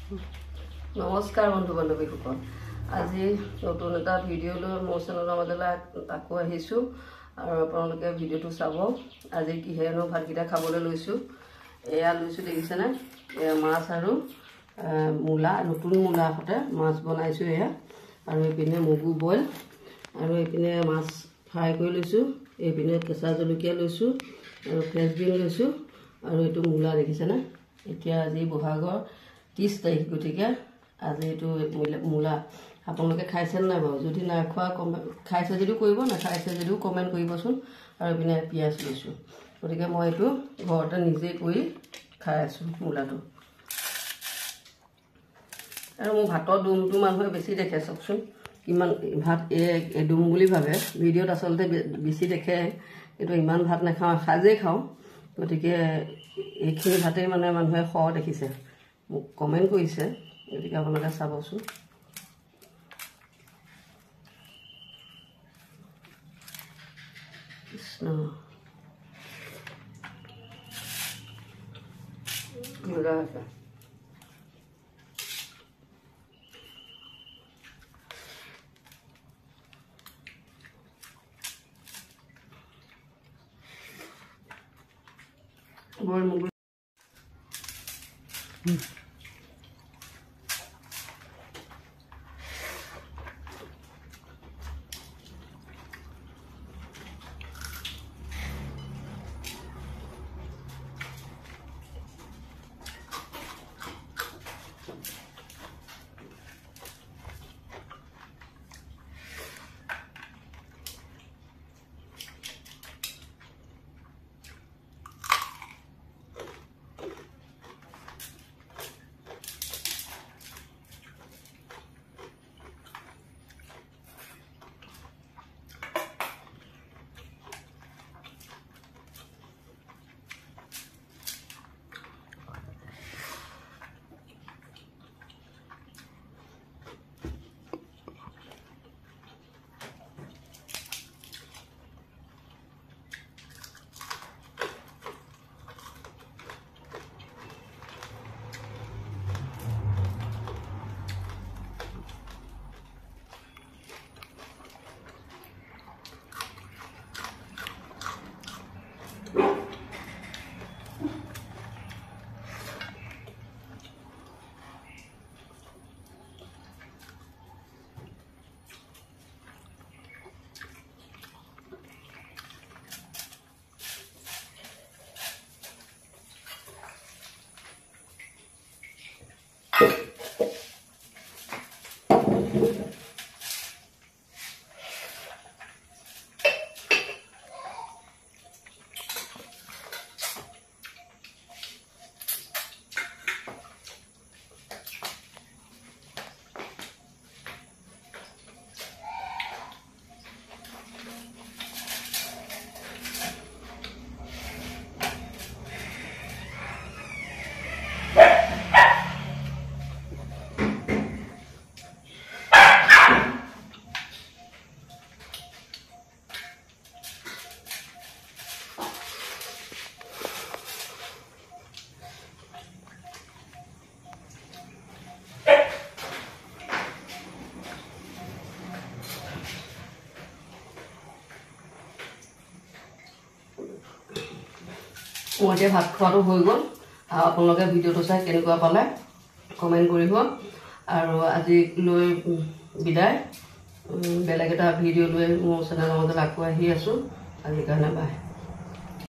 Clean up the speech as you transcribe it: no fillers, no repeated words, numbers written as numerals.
নমস্কাৰ বন্ধু বান্ধৱীসকল আজি নতুন এটা ভিডিঅ' লৈ মোৰ চেনেলৰ মাজলৈ আকৌ আহিছোঁ আৰু আপোনালোকে ভিডিঅ'টো চাব আজি কিহেনো ভাতকেইটা খাবলৈ লৈছোঁ এয়া লৈছোঁ দেখিছেনে এয়া মাছ আৰু মূলা নতুন মূলা সতে মাছ বনাইছোঁ এয়া আৰু এইপিনে মগু বইল আৰু এইপিনে মাছ ফ্ৰাই কৰি লৈছোঁ এইপিনে কেঁচা জলকীয়া লৈছোঁ আৰু ফ্ৰেঞ্চবিন লৈছোঁ আৰু এইটো মূলা দেখিছেনে এতিয়া আজি বহাগৰ 30 তাৰিখ গতিকে আজি এইটো মূলা আপোনালোকে খাইছেন নাই বাৰু যদি নাই খোৱা খাইছে যদিও কৰিব না খাইছে যদিও কমেণ্ট কৰিবচোন আৰু এইপিনে পিঁয়াজ লৈছোঁ গতিকে মই এইটো ঘৰতে নিজে কৰি খাই আছোঁ মূলাটো আৰু মোৰ ভাতৰ ডুমটো মানুহে বেছি দেখে চাওকচোন কিমান ভাত ডুম বুলি ভাবে ভিডিঅ'ত আচলতে বেছি দেখে কিন্তু ইমান ভাত নাখাওঁ সাজেই খাওঁ গতিকে এইখিনি ভাতেই মানে মানুহে খোৱা দেখিছে মোক কমেণ্ট কৰিছে গতিকে আপোনালোকে চাবচোন কৃষ্ণ মজা আছে বইল মুগু মই এতিয়া ভাত খোৱাটো হৈ গ'ল আৰু আপোনালোকে ভিডিঅ'টো চাই কেনেকুৱা পালে কমেণ্ট কৰিব আৰু আজি লৈ বিদায় বেলেগ এটা ভিডিঅ' লৈ মোৰ চেনেলৰ মাজত আকৌ আহি আছোঁ আজিৰ কাৰণে বাই